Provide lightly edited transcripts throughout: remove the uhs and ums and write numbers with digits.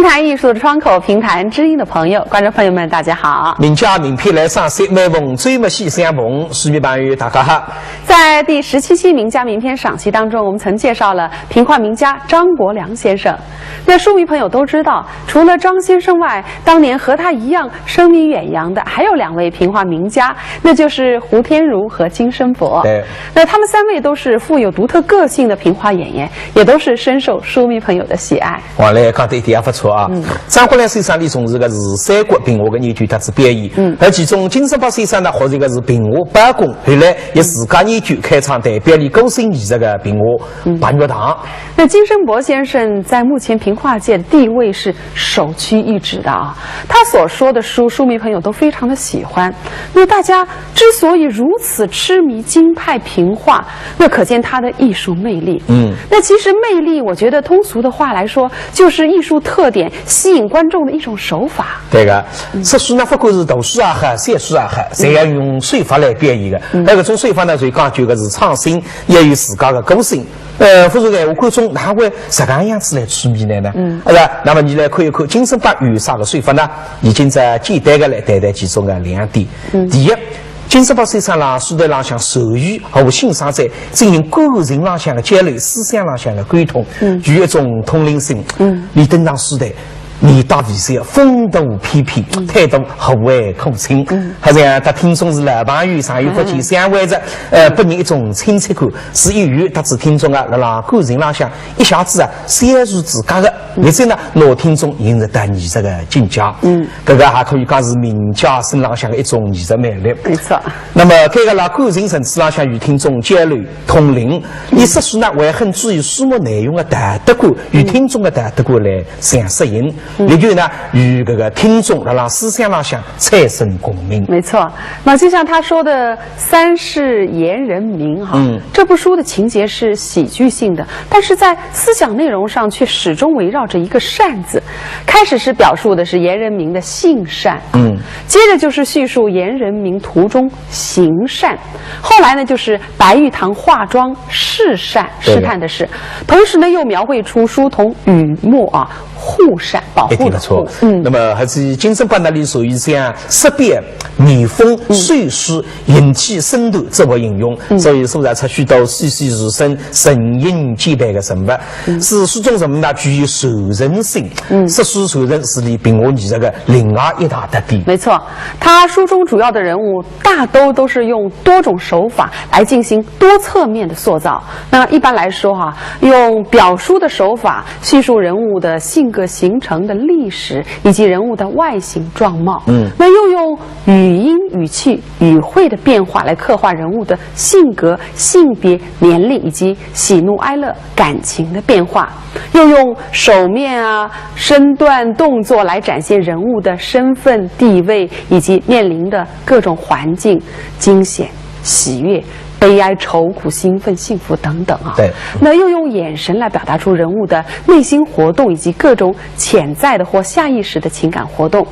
谈艺术的窗口，评谈知音的朋友，观众朋友们，大家好。名家名片来上色，每逢最没戏相逢，书迷朋友大家好。在第17期名家名片赏析当中，我们曾介绍了评话名家张国良先生。那书迷朋友都知道，除了张先生外，当年和他一样声名远扬的还有2位评话名家，那就是胡天儒和金生伯。对，那他们3位都是富有独特个性的评话演员，也都是深受书迷朋友的喜爱。王来讲得一点也不错啊。张国良先生呢从事的是三国评话的研究特子表演，而其中金生伯先生呢学习的是评话八功，后来也自家研究开创代表你歌声艺术的评话白玉堂。那金生伯先生在目前评话界的地位是首屈一指的啊，他所说的书迷朋友都非常的喜欢。那大家之所以如此痴迷京派评话，那可见他的艺术魅力。那其实魅力，我觉得通俗的话来说，就是艺术特点吸引观众的一种手法。对个，说书呢，不管是读书也好，写书也好，侪要用手法来表演的。而搿种手法呢，最讲究的是创新，也有自家的个性。或者在我观众哪会这个样子来处理呢？是吧？那么你来看一看金生伯有啥个手法呢？已经在简单的来谈谈其中的2点。第一，金生伯先生啦，书台浪向手语和欣赏者进行个人浪向的交流，思想浪向的沟通，具有一种统领性。你登上书台，你到底是要风度翩翩，态度和蔼可亲，好像他听众是老朋友，上有福气相会着，给人一种亲切感。是一语，他指听众啊，让个人浪向一下子啊，显入自家的，而且呢，让听众引入到艺术的境界。这个还可以讲是名家身浪向的一种艺术魅力。没错。那么，这个个人层次浪向与听众交流通灵，你说书呢，还很注意书目内容的道德观与听众的道德观来相适应。也就呢，与这个听众让思想浪向产生共鸣。没错，那就像他说的《三世言人名》哈，这部书的情节是喜剧性的，但是在思想内容上却始终围绕着一个善字。开始时表述的是严人民的性善，接着就是叙述严人民途中行善，后来呢就是白玉堂化妆试善，试探的是，同时呢又描绘出书童雨墨啊。护善保护的护，那么还是金生伯那里属于像识别、逆风、碎书、引气、深度这么应用，所以塑造出许多栩栩如生、神隐皆白的人物。是书中人物呢具有受人性，识书受人是你评话艺术的另外一大特点。没错，他书中主要的人物大都是用多种手法来进行多侧面的塑造。那一般来说哈，用表书的手法叙述人物的性格形成的历史以及人物的外形状貌，那又用语音、语气、语汇的变化来刻画人物的性格、性别、年龄以及喜怒哀乐、感情的变化，又用手面啊、身段、动作来展现人物的身份、地位以及面临的各种环境、惊险、喜悦、悲哀、愁苦、兴奋、幸福等等啊。对，那又用眼神来表达出人物的内心活动以及各种潜在的或下意识的情感活动。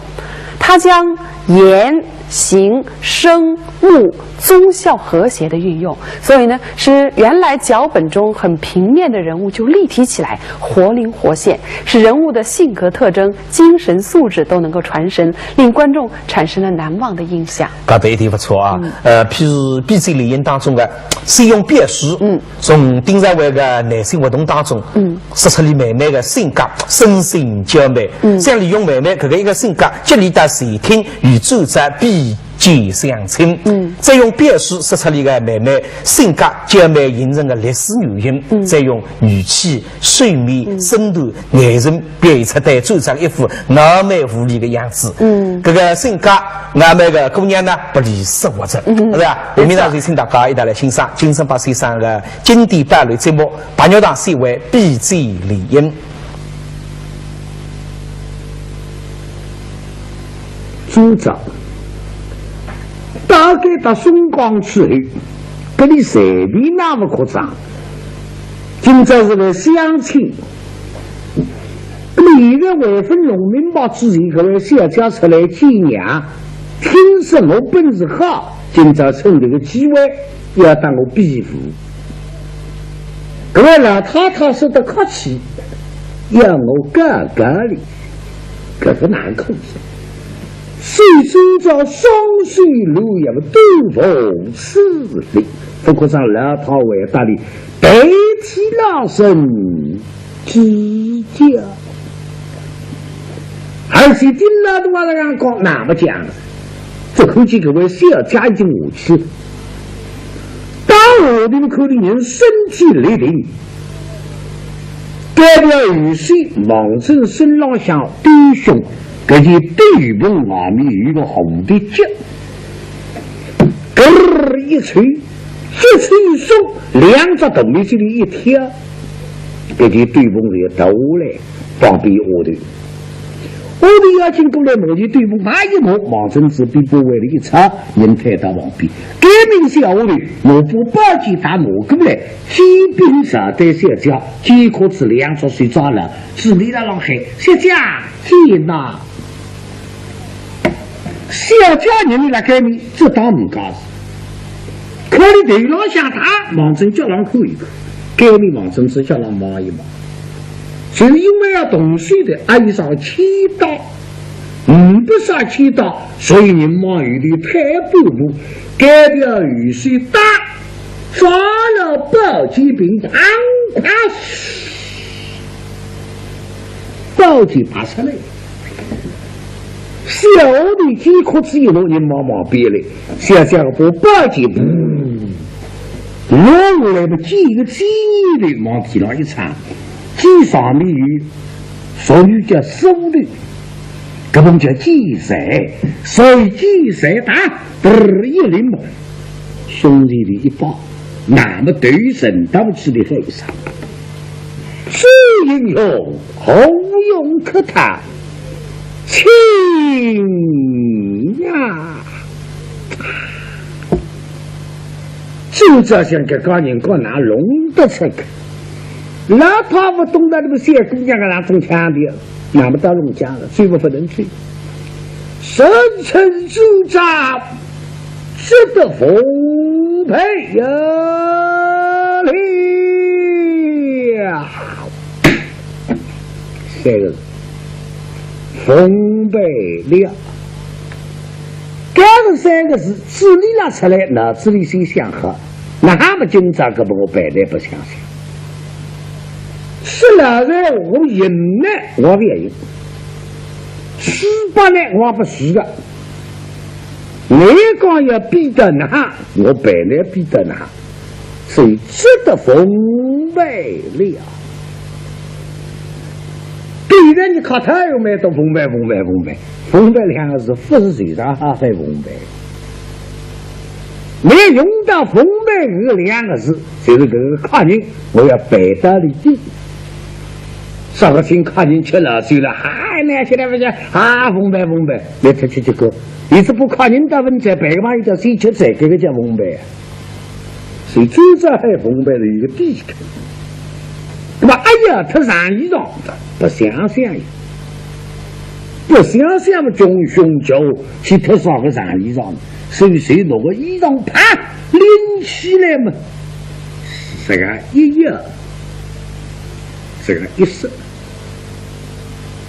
他将言、行、声、物综效和谐的运用，所以呢，使原来脚本中很平面的人物就立体起来，活灵活现，使人物的性格特征、精神素质都能够传神，令观众产生了难忘的印象。搞得一点不错啊。譬如闭嘴联演当中的使用别书，从丁在为的男性活动当中，说出你妹妹的性格，身心娇美，这样利用妹妹这个一个性格，激励到视听与周遭比肩相亲。再用别书说出你的妹妹性格娇美形成的历史原因，再用语气、睡眠、深度、眼神表现出对周遭一副傲慢无礼的样子。这个性格傲慢的姑娘呢，不离生活着，是吧？下面呢就请大家一道来欣赏金生伯先生的经典芭蕾节目《白鸟堂4位闭嘴联演》。组长，大概到松江去后，跟你随便那么扩张。今朝是来相亲，你的未婚农民报之前，各位小家出来见娘，听说我本事好，今朝趁这个机会要当我庇护。各位老太太说得客气，要我干干的。这个难控制。水中照双水路也不都否此理，不过上老套为大理代替老生计较，而且顶了的话让讲那么讲，这口气各位小家已经武器，当我的口里人身体雷霆。代表雨水往正身浪向弟兄，搿就对碰外面有一个红的脚，咯一吹，脚吹一松，两只动力这里一跳，搿就对碰就倒来，旁边我的。我的要请过来摸起对碰，那一摸，王正子比波为了一插，人抬到旁边，革命小我的，我不报警打摸过来，骑兵上对小家，结果是两只睡着了，是你的浪海，小家天哪！小家人来革命，这当唔干事，可你对老想打，王正叫人哭一哭，革命王正子叫人摸一摸。就因为要懂水的爱上祈祷，不上祈祷，所以人忙于的太步步，改掉雨水大，抓了暴击兵，当他暴击爬出来，小的几颗子一路人忙忙别来，小家伙暴击不，落下来的几个几年的往地上一铲。地上面有所以叫收的，根本叫计赛，所以计赛打一领嘛，兄弟的一抱，那么对神到起的非常，是英雄红勇可叹，情呀！就这像个高人高拿龙的出去。老他不懂得那么些姑娘个那中枪的，那么到龙江了，最不能去。深沉主张，值得奉陪呀了。这个奉陪了，这个三个字字里拉出来，脑子里心相合，那么今朝个我百来不相信。是了在我赢呢，我不也赢；失败呢，我不输的。你讲要比得那，我本来比得那，所以值得奉陪了。对人你靠他有没有都奉陪，奉陪两个字不是嘴上还会奉陪。没用到奉陪这两个字，就是这个看人我要背到的地。上个天看人吃了醉了，还那现在不是奉陪，来他去这个，一直不看人的问题，白个嘛一叫谁吃这个叫奉陪，所以最早还奉陪的一个地区。那么哎呀，他染衣裳不想呀，不想嘛，中胸酒去特少个染衣裳，所以谁弄个衣裳啪拎起来嘛，这个一样。这个一色，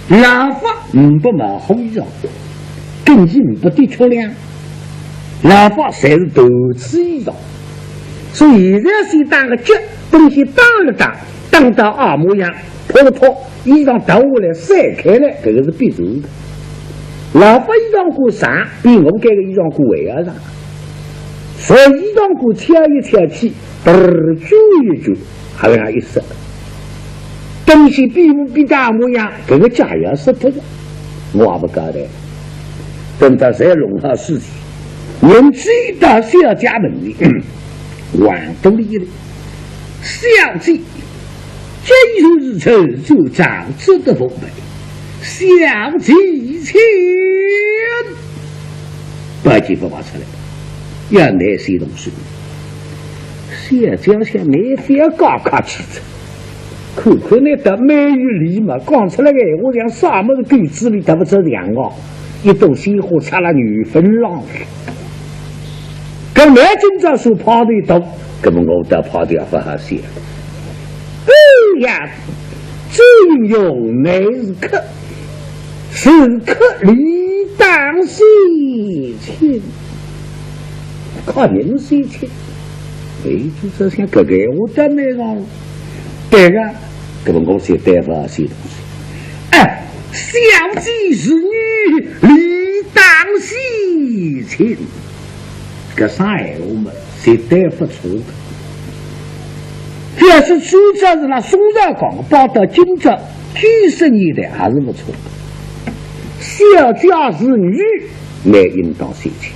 老法不买红衣裳，根基不对出量，老法才是投资衣裳，所以现在是当个脚，东西当了当到二模样，破衣裳倒下来晒开来，这个是必然的。老法衣裳裤上比我这个衣裳裤还要上，所以衣裳裤挑一挑起，揪一揪，还有一色。东西比大模样，这个家要是脱的，我不搞的。等到谁弄好事情，人最到小家门里，往东里了，小姐，今日日头就长值得奉陪，小姐前，把几个挖出来，要拿些东西，小家像没非要高卡去着。看看那得美玉里嘛，讲出来个我讲啥么子狗子里得不着两个，一朵鲜花插了女分浪。跟南京这所跑的多，根本我得跑的不好些。哎呀，这英雄乃是客，时刻理当事情，靠人事情。就这些个我真没让，对个，根本我写对不写东西。哎，小鸡是女，理当事情。这啥闲话嘛，写对不出的。要是苏州是那宋朝讲，报到今朝几十年来还是不错的。小家是女，没应当写情。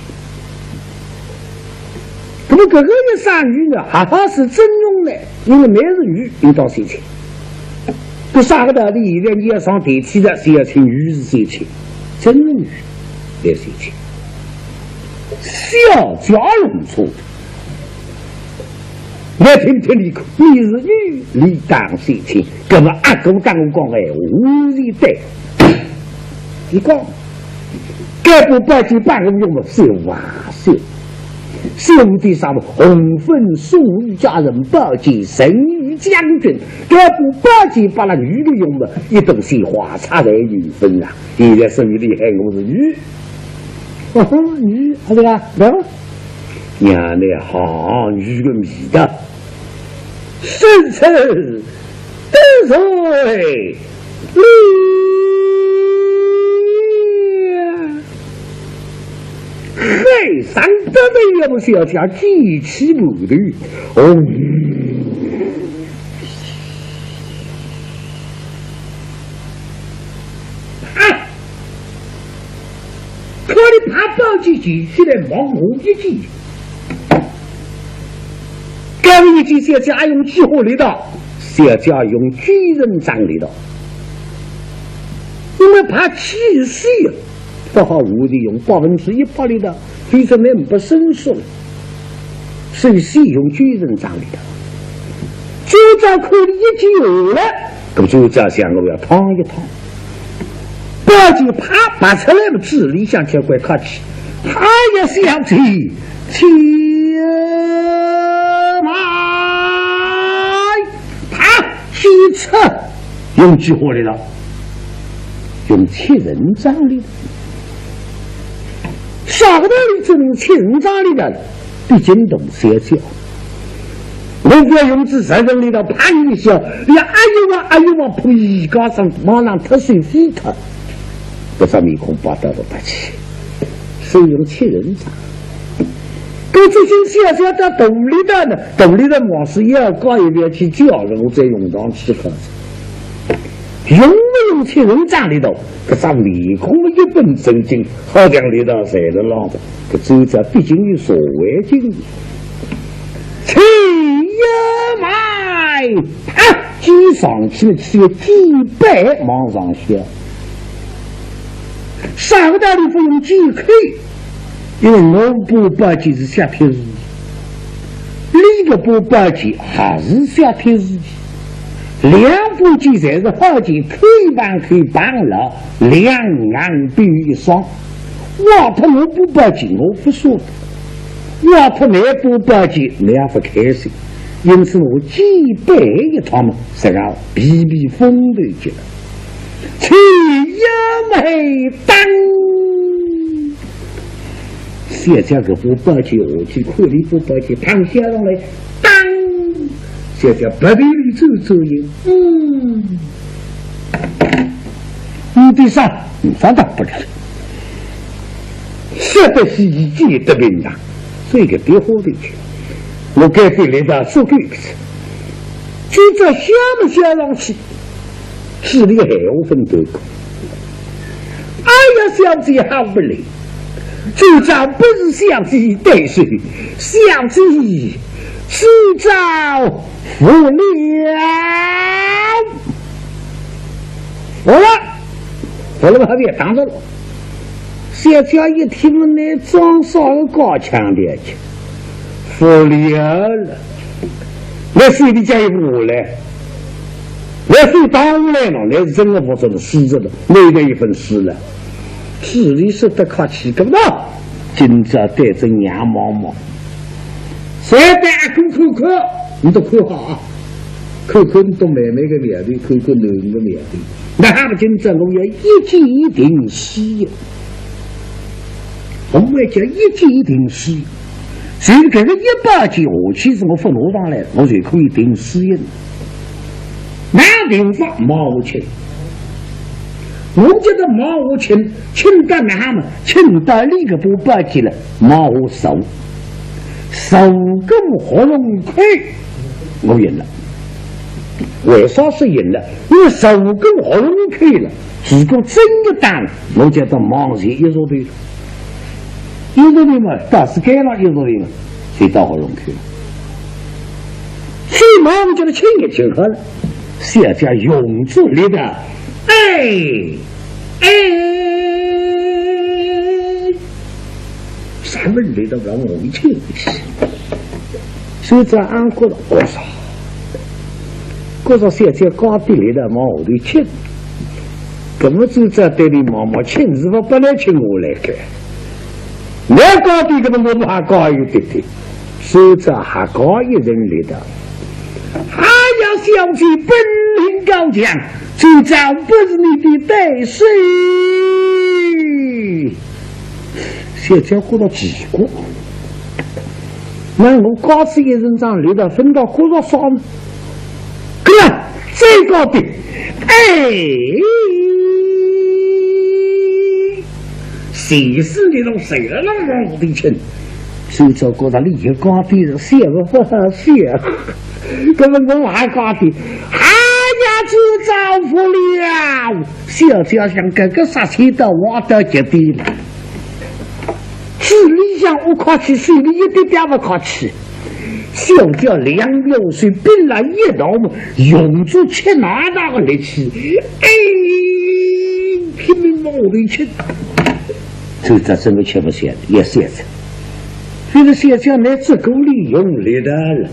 那么这个一生女呢，还好是真用的，因为没是女，应当写情。不啥个道理？现在你要上电梯的，谁要请女士写情，真的女来写情。小家用错的。我听听你，你是女，理当写情。那么阿公当我讲哎，无理对。你讲，该不报警办个用的是哇塞。是无的啥么？红粉送一家人报警，神于将军。该不报警把那女的用的，一东西花差来女分啊！现在是你厉害，我是女。女，好的啦，来吧。娘的好，女个米的，生辰得水立。嘿，三德的也不是要加几起母的哦。可你怕报几句，现在忙我一句。该一句小家用几何里道，小家用巨人掌里道，因为怕气死呀。不好无的用100%里的，非常人不生疏，所以使用巨人掌里的。就照口里一句有了，那么就照想我要烫一烫。不要紧，啪把出来的智力向前怪客气，还要想起前来，啪去测用几何里了，用七人掌里的。少的你只能七人掌里的，毕竟懂写教。我不要用这3人里头盘一笑，你哎呦我扑一高上，马上特水飞他，不知面孔把到了不起，是用七人掌。跟这些小小的洞里的呢，洞里的往事也要搞一遍去教人，我再用上去喝。用不用七人掌里头，这张面孔一本正经，好像里头谁的浪子，这周家毕竟有所谓经验。气呀买，啪，挤上去了，只有几百往上下。上个道理不用几克，因为我不报警是下天日，另一个不报警还是下天日。两部机才是好景，可以帮了，两岸并一双。瓦特我不报警，我不说的；瓦特没不报警，两不开心。因此我几百一趟嘛，实上避风头去了。去呀没当，现在个不报警，我去看你不报警，躺下上来当。现在不得里走音，你的上反倒不了，说的是一句的名堂，所以个别火的去，我该对领导说个一次，就这想不想上去，是你还要分得过，哎呀，想起好不来，就这不是想起对谁，想起是招。服了，服了旁边挡着了。小家一听那装啥个高腔的去，服了。那水里家一屋来，那水当屋来了，那是真的不真的死着的，那个一份死了。智力是得靠气个嘛，今朝带着娘毛毛，谁带阿公口口？你都看好啊，看看你到妹妹个面对，看看囡囡个面对，那他们今朝我要一击一定死哟，我们叫一击一定死。所以这个100斤下去是我分罗上来，我就可以定死人。南定法马无情，我觉得马无情，请到他们，请到那个不100斤了，马无手，手更活龙亏，我赢了。为啥是赢了？因为手更活龙亏了，如果真的打了，我觉得马人一说对了。一说对嘛，但是改了一说对嘛，谁到活龙亏了？所以马上叫他请也请好了。谢家永驻里的，三门里头让我们请去，所以在安国了多少谢家高地里的往后头请，根本就在对你妈妈请，是不本来请我来的，那高地根本我还高一点点，所以在还高一人里的。还要小气，本领高强，最早不是你的对手。现在过到几个？那我高次一人上留到分到多少少呢？哥，最高的，谁是那种谁了那么的钱？最早过到你一高的人，谢不谢？根本我还高的，还要制造不了。小家想哥哥杀气到我到极地了。是理想我靠去，心里一点点不靠去。小家2-6岁，本来一道嘛，用足吃哪大个力气，拼命往我头吃，就这真的吃不下，也歇着。这个小家那只够利用力的了。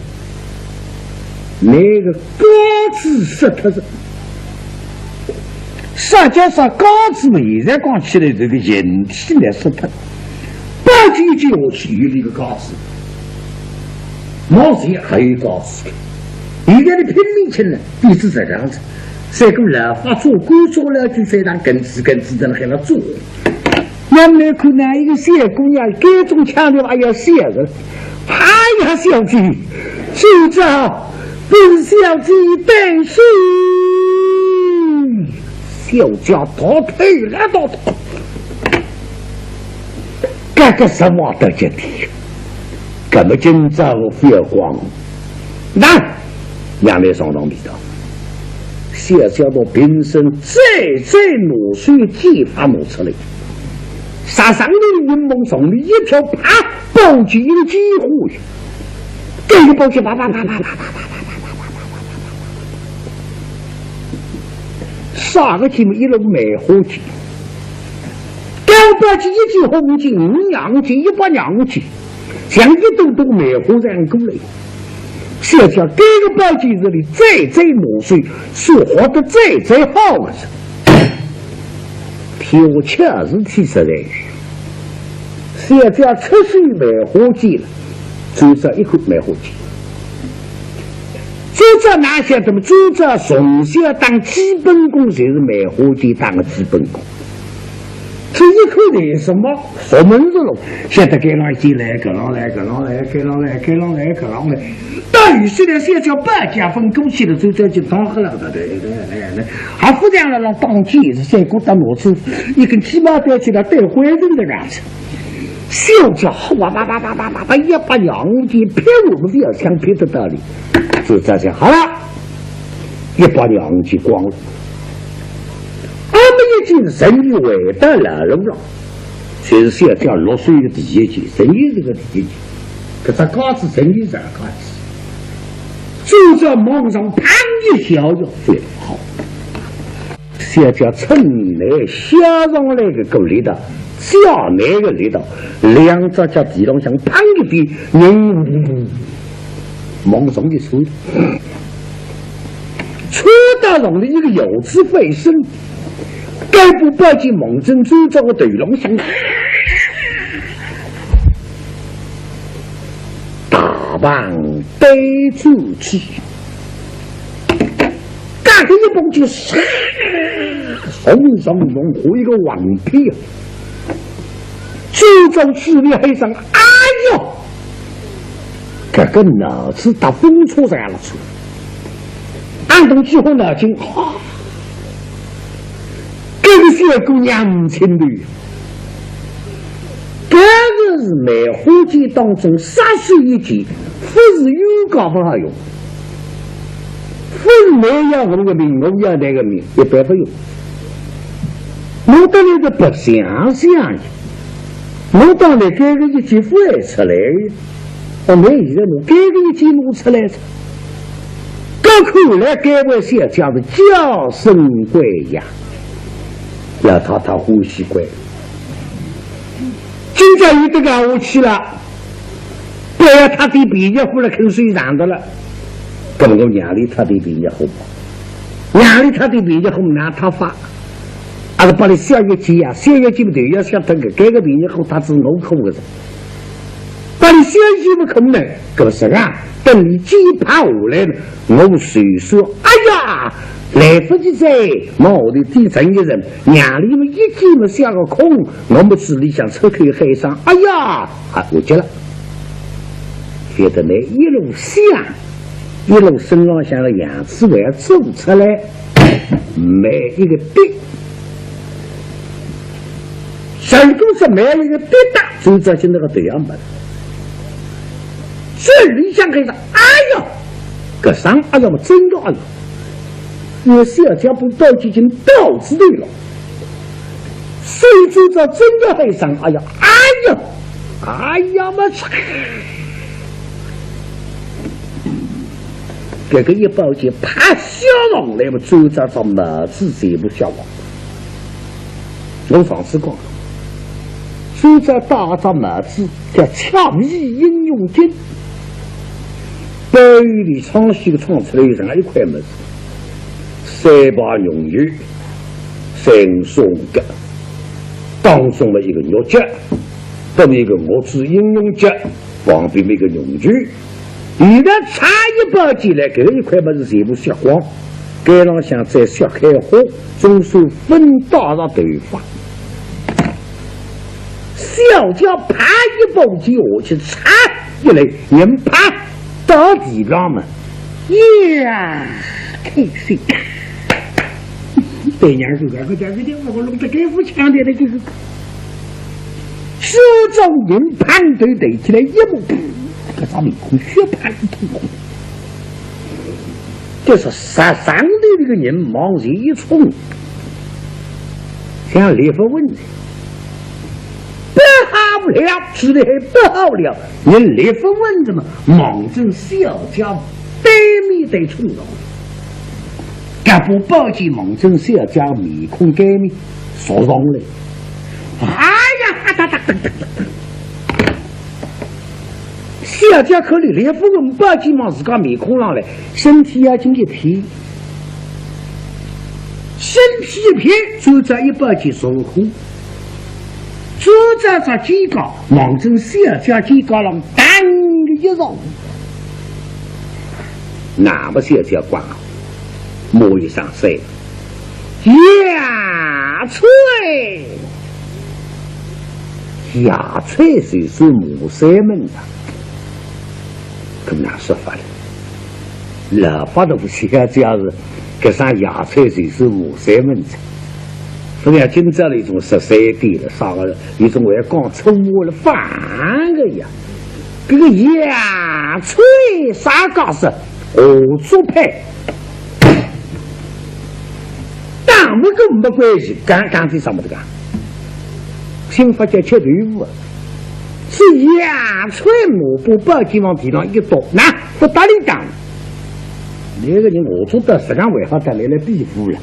那个高子石头子，实际上高子嘛，现在讲起来这个人体来石头，8斤就下去有那个高子，毛线还有高子。现在的拼命吃呢，都是这样子，这个老法做工作了就非常根子的还要做。要么可能一个小姑娘各种强调还要写的，还要小气，就这。本小姐带水，小家倒退了倒退，干个什么都觉得，根本今朝月光，那两位上当味道，小家到平生最努水激发冒出来，杀上的云梦送的一条啪抱起一个几乎，这个抱起啪。啥个节目一路梅花节，高八级1级红级5娘级100娘级，像一朵朵梅花这样过来。小家这个八级这里最努水，是活得最好的人。替我确实提实在，小家7岁梅花节了，就这一口梅花节。就这哪些怎么？就这从小当基本功，就是梅花节当个基本功。这一口的什么什么子了？现在给人进来，给人来，到底现在现在半家分过去了，就这就当喝了的，对，还不这样了，当机是谁给他拿出一根鸡毛标起来带回人的样子。小家哇100两的骗我们要想骗的道理，就这样好了，100两的光了。俺们已经生意伟大了了，所以小家6岁的第一季，生意这个第一季，可这高子生意这高子，就在网上盘一小就最好。小家趁来下上来个够力的。下那个里头，两只脚地上像砰一滴，猛上的水，出大上的一个有志飞身，该不拜见猛针追着个对龙像，大棒背出去，干个蹦就唰，松松松回一个顽皮啊！手中指力黑上，哎呦！这个脑子打风出来了出，按动几乎脑筋，这个小姑娘母亲的，这个是梅花间当中杀手一击，不是有搞不好用，不是没要红的命，我要那个命，也白不用。我到那个不想想的，我到那这个一句话出来。我没一个弄，这个一记弄出来，到后来该我写叫的叫声怪呀，要他呼吸怪，就叫一个干我去了，不要他的鼻子呼了坑水上的了，跟我娘里他的鼻子后，娘里他的鼻子后拿他发，啊，把你小月季呀，小月季不对，要晓得个，这个鼻子后他是我口的。把你先去不可能，可是啊，等你几爬下来了，我虽说，哎呀，来不及在毛的地层一人，娘里们一记么下个空，我们这里想抽口海上，哎呀，我接了，觉得呢一路下，一路身上像个杨子丸走出来，每一个地，成功是每一个地大，就这些那个对样嘛。这里想开始，哎呀，个伤，哎呀，我真的哎呀，我小家不报几斤刀子对了，谁知道真的很伤，哎呀，哎呀，哎呀，我操！这个一报警，啪小龙来，我走着这么子全部消亡。我上次讲，走着打着么子叫强义英勇军。白玉里唱戏个唱出来有啥一块么子？三把用鱼，三双格，当中的一个肉脚，跟一个我是英勇脚，旁边一个用鱼。现在差一包进来，这一块么子全部削光，该让想再削开火，总算分打上对方。小脚啪一包进下去，插一来人啪。到地上嘛，呀，开心！对娘说：“我弄得这副强烈的就是，手中人盘腿对起来，一目这个面孔血盘通红，就是杀伤的那个人往前一冲，像烈风问题。不好了，吃的还不好了。你烈风蚊子嘛，猛正小家对面对冲了，这不报警猛正小家面孔改面说上来，哎呀，哒哒哒哒哒，小家口里烈风蚊报警往自家面孔上来，身体要进一皮，身体一皮，就这一报警说哭。就在这几个望正小家几个人当的一绕，那么小家管好，摸一上水，牙翠，牙翠虽是母山们的，跟哪说法的？老法的小家是，给上牙翠虽是母山们的。不像今朝的一种13点了，啥个一种还讲出我了饭个呀，这个牙吹啥个是合作派，当我跟没关系，刚才什么的干，新发家吃豆腐，是牙吹抹布把地方地上一倒，那不打理当，那个人合作到实际上为好带来了庇护了。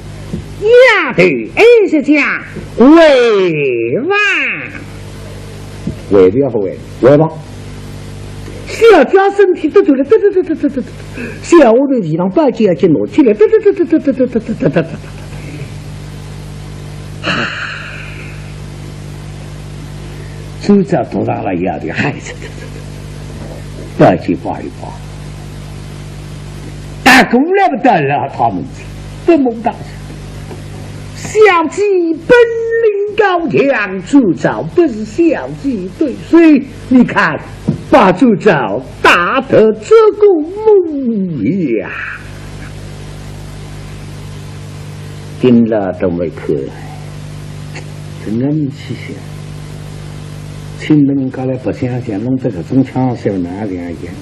呀，对，是这样，为王，为不要不为，为王。小家身体都走了，得，小屋的地上把脚就挪起来，得，就这多大了样的孩子，把脚抱一抱，打过来不得了，他们。不蒙大小鸡本领高强，铸造不是小鸡对水。你看，把铸造打得这个模样，听了都没可来，真的你去想。亲人刚来不想想，弄这个中枪手哪样样？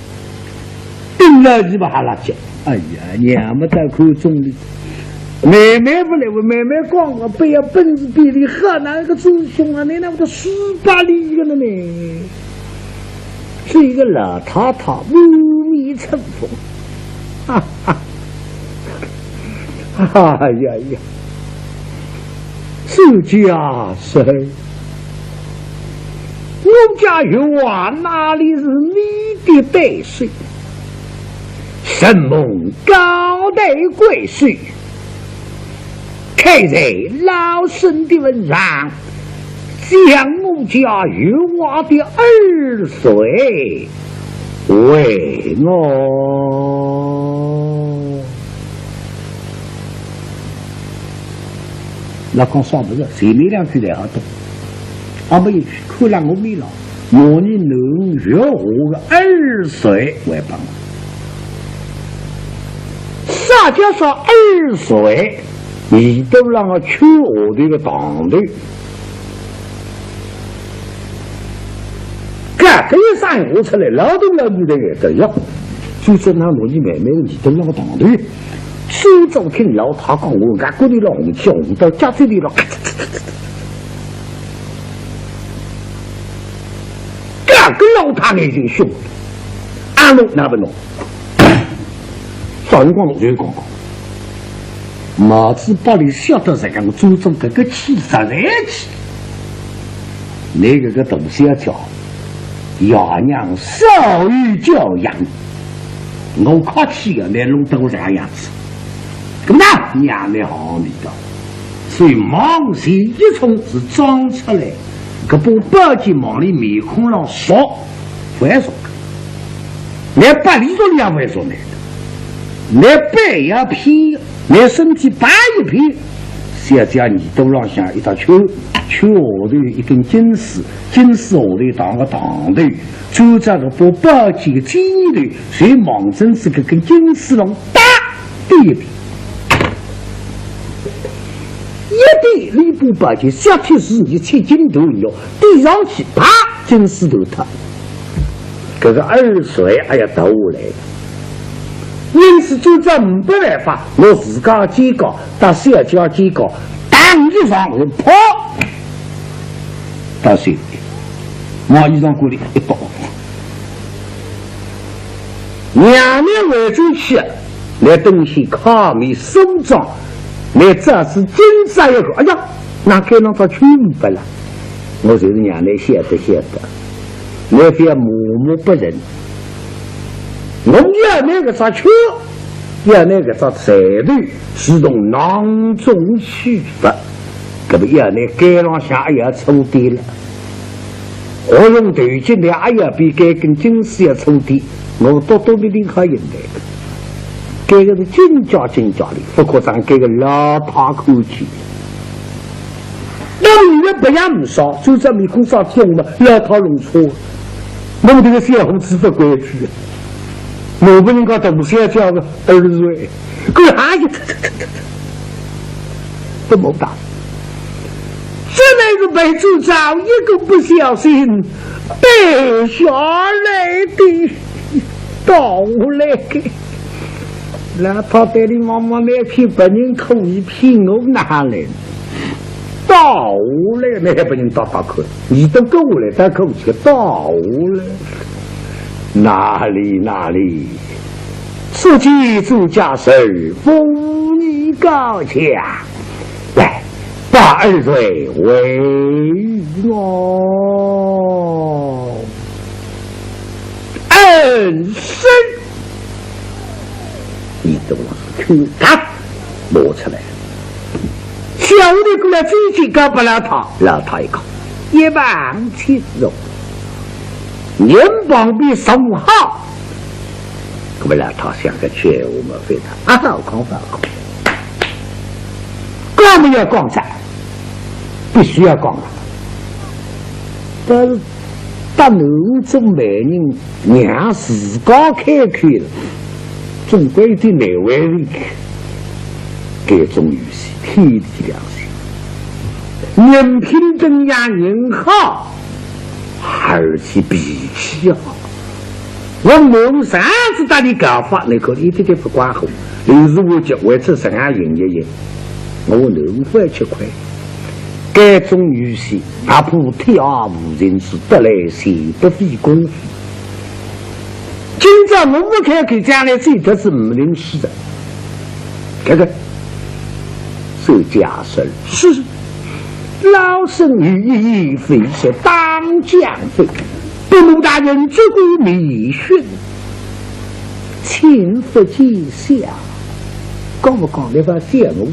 顶了你把哈拉讲，哎呀，娘们在口中的，妹妹不来，我妹妹光我不要本事比你河南个祖兄啊，你那个18里个了呢，是一个老太太无米成风，哈哈，哎呀呀，是家事。我家有啊，哪里是你的对水？神蒙高待贵水，看在老身的份上，将我家有娃的儿孙为我。那讲啥不是？谁没两句来好懂？俺们一去看了我没了，我你能学我的儿孙为帮。啥叫说儿孙？你都让我去我的一个党队，这一上午出来，劳动了你的也这样，就是那我你妹妹你都让我党队，苏州听老他讲我俺过的了红旗红到家这里了，跟老他已经凶了，俺弄那不弄，少人光弄就光光。毛子把你晓得这个我祖宗这个气杀来气，那个东西要教，要娘少于教养，我客气啊，来弄得我这样子，咁那娘的好你的，所以毛线一冲是装出来，可把包进往里面孔上烧，不爱说，连把里头也不会说来的，连白一皮。连身体拔一片，现在你都让想一道去我的一根金丝，金丝我的当个党队，就这个不包几个金队，谁忙真是个跟金丝龙打一比，一比你不包起，下体是你切金头有，递上去啪，金丝头他，这个二水哎呀倒来了。因此就这没办法，我自家结稿到社交结稿，当一上就跑到水里，往衣裳锅里一倒，娘娘为主去，那东西卡米收账，那这是金沙一个，哎呀，那该让他全不了，我就是娘娘写的，那边默默不仁。我要那个啥去，要那个啥财律，是从囊中取法，这个要那街上下也要抽地了。我用头巾的哎呀，比该跟金丝要抽地，我多没离开人的。这个是金家的，不可咱这个老大口气。那你也不要唔少，就这么空上听嘛，老大弄错，弄这个小红子不规矩。我不能搞东西叫个儿子，个哎呀，这么大，这那个被主早一个不小心背下来的，倒来的，那他带你妈妈那批把人口一批我拿来，倒来那还不能倒口，你都够了，再口气倒来。哪里？自己做家事，妇女高强，来把儿孙为我恩师，你懂吗？去他摸出来，小的过来飞机搞不了他，老他一个一棒切肉。年帮比15号，那么让他想个觉悟嘛，非常好看。讲没要讲噻，必须要讲了。但是当南中美人让自家开口了，总归有点难为人去。这种游戏天地良心，人品等样人好，而且脾气好。我梦上次打你搞法，那个一点点不管好。有时我就为此上下营业，我能会吃亏。该种游戏，哪怕天下无人知，得来谁不费功夫。今朝我不开口，将来最多是没人吃的。看看，这家事是老生于义，非是当将非。不谋大人之故，迷训，轻浮记下。讲不讲的话，写我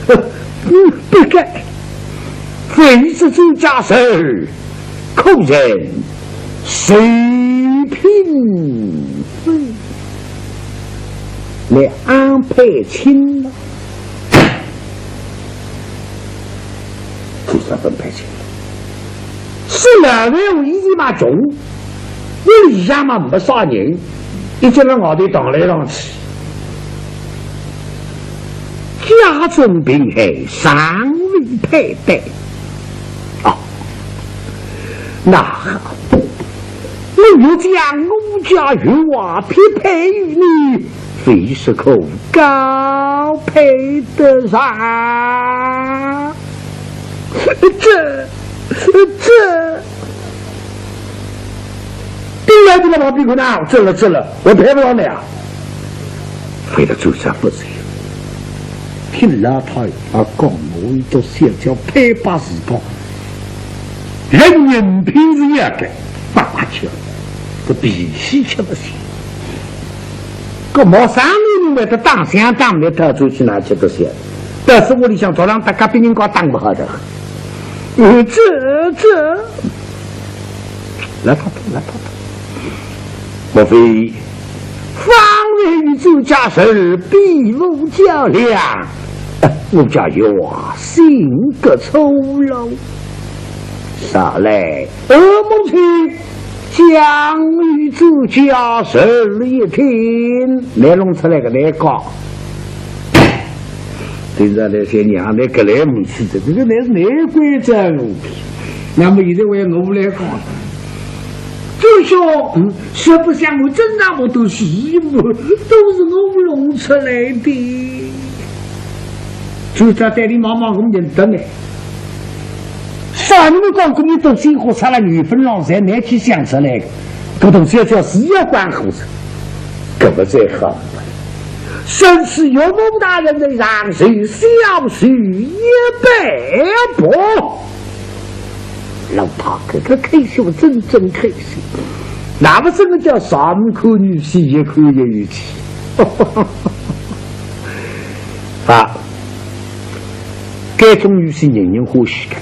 讲，不该。非是这家事，口人谁品分？来安排清了，就算分配清了。是两个人一起嘛中，我以前嘛没啥人，一直让我的当来当去。家中并系尚未配对。那好，我又将我家玉娃匹配于你，非是口高配得上。这，别来不了旁边看呐，这了，我配不了你啊！为了就算不是，听老太啊讲，我一到小叫配把时光。人品是一个，八卦吃，这脾气吃不行。个毛三年为的当乡当的到处去哪去这些，但是我里想早上大家别人家当不好的。这，来他，莫非方为宇宙家事，比武较量？我家有啊，性格丑陋。上来，母亲将宇宙家事一听，来弄出来个来讲。对着那些娘的个来母亲的，这个那是内规则问题。那么现在为我来讲，就说实不相瞒，真那么多事物都是我弄出来的。就在带领妈妈我们认得呢。上你们讲过你都生活出了女分老三难去想出来的，这东西叫事业观后生，可不最好。甚是有某大人的让谁小许100步，老大哥哥开心，真开心。那么什么叫3口女婿1口也有气？啊，该种女婿人人欢喜的。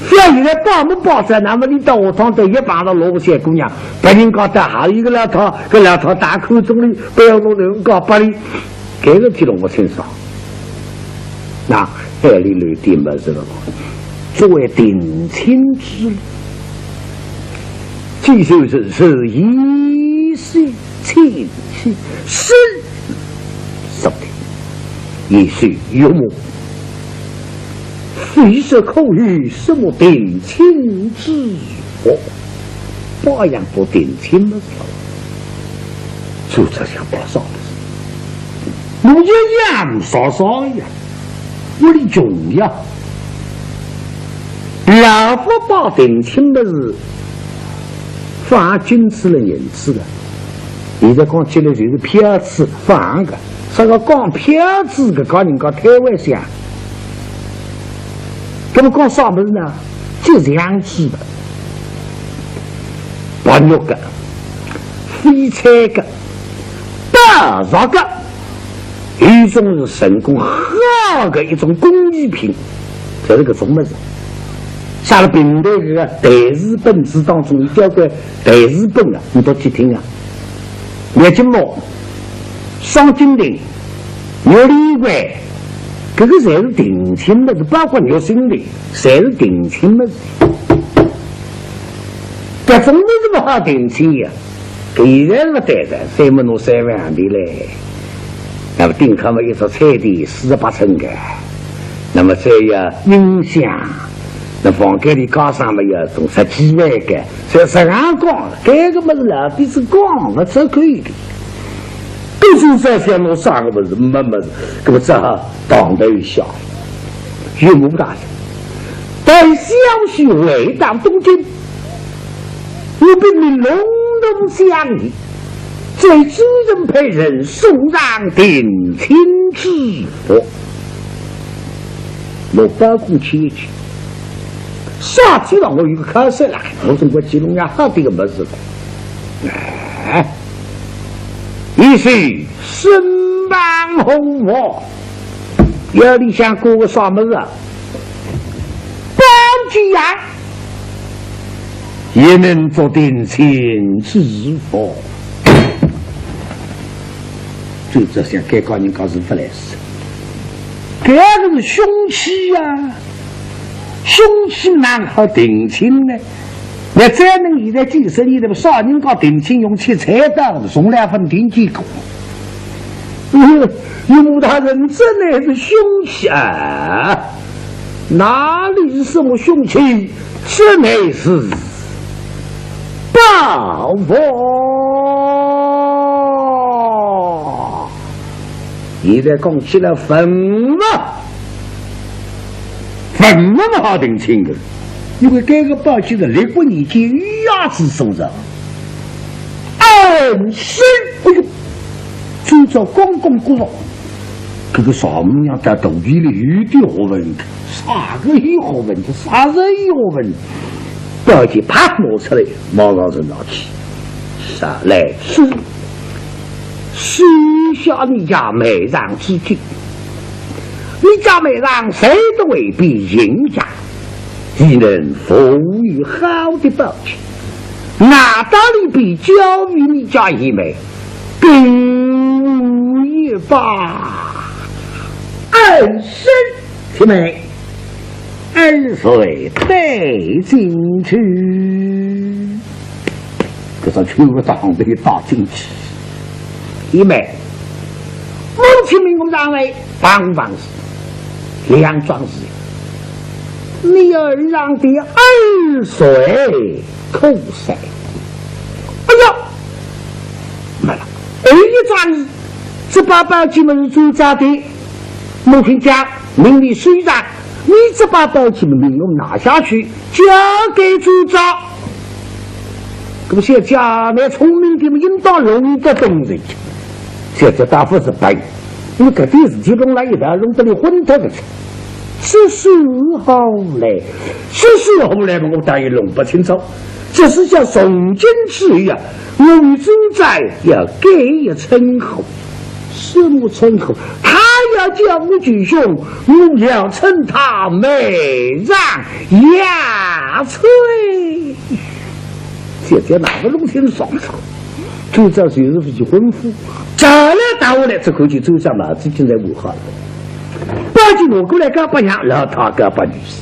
像现在包没包着，那么你到学堂都一帮的萝卜小姑娘，别人家的还有一个两套大口中的，不要弄人家把你这个提到我身上。那海里流点么子了？作为定亲之礼，这就是一岁亲戚生什么的，一岁有目。非是口语什么定亲之法，保养不定亲的时候，就这样不少的事。我一样少呀，我的重要。老不保定亲的是放君子的人次的，现在讲起来就是票子放个，这个讲票子的搞人家台湾乡。那么讲啥么子呢？就这样子的，白肉的、肥菜的、大肉的，一种是神工好的一种工艺品，这是个什么子？下了平台这个台日本字当中，一条个台日本啊，你都去听啊。热金毛、双金锭、牛梨龟、这个才是定亲的，包括你心里，才是定亲的。这真的这么好定亲呀？给人不对的，谁么弄3万的嘞？那么定他们一座彩地48层的，那么这样音响，那房间里高上面要种10几万个，这10万光，这个么是老弟是光了才可以的。都是在想弄啥个么子，没么子，那么只好当头一笑，岳母大人，但消息回到东京，我并你隆隆相迎。最主人派人送上定亲之福，我包括去啥知道我有个考试了，我中国吉隆呀好这个么子的，哎，一是身邦红火，要你想过个啥么子啊？包居呀，也能做定亲之福。就这些该告人告是不来事，这个是凶器呀、凶器哪好定亲呢？那再能现在几十年的少人搞定亲用切菜刀送2份定几个，有大人真的是凶器啊！哪里是什么凶器？这乃是报复。现在讲起来坟嘛好定亲的，因为这个报纸的立国年间御牙之首上，暗生哎呦，遵照公共国老，这个啥么样在肚皮里有点学问，啥个有学问，啥人有学问，报纸啪拿出来，马上就拿起，啥来吃。许下你家美让之计，你家美让谁都未必赢家，既能赋予好的报纸，拿到你比教育你家一枚，并无也罢。二生姐妹，2岁带进去，这上秋个长的大进去。一枚，母亲民工单位办公室2桩事，你要让的2岁口塞，哎呀，没了。一桩事，这把报纸们是主家的，母亲讲命令虽然，你这把报纸们命令拿下去，交给主长。这么些家内聪明的们应当容易的东西。现在大夫是白，因为这电视机弄来一条弄得你昏头的去。这时候嘞，我当然弄不清楚。这是像宋金之一啊，我与主宰要给一称号，什么称号？他要叫我举兄，我要称他美让牙翠。现在哪个弄清爽手？就这谁是夫妻婚夫，找来打我来，这口气走上马子就在武汉了。报警我过来干不娘，然后他干不女士。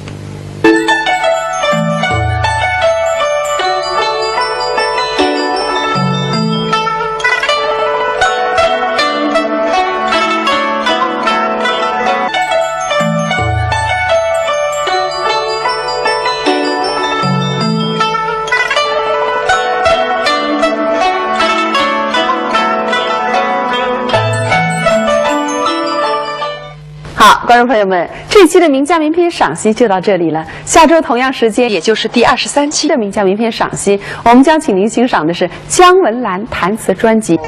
好，观众朋友们，这一期的名家名篇赏析就到这里了。下周同样时间，也就是第23期的名家名篇赏析，我们将请您欣赏的是姜文兰弹词专辑。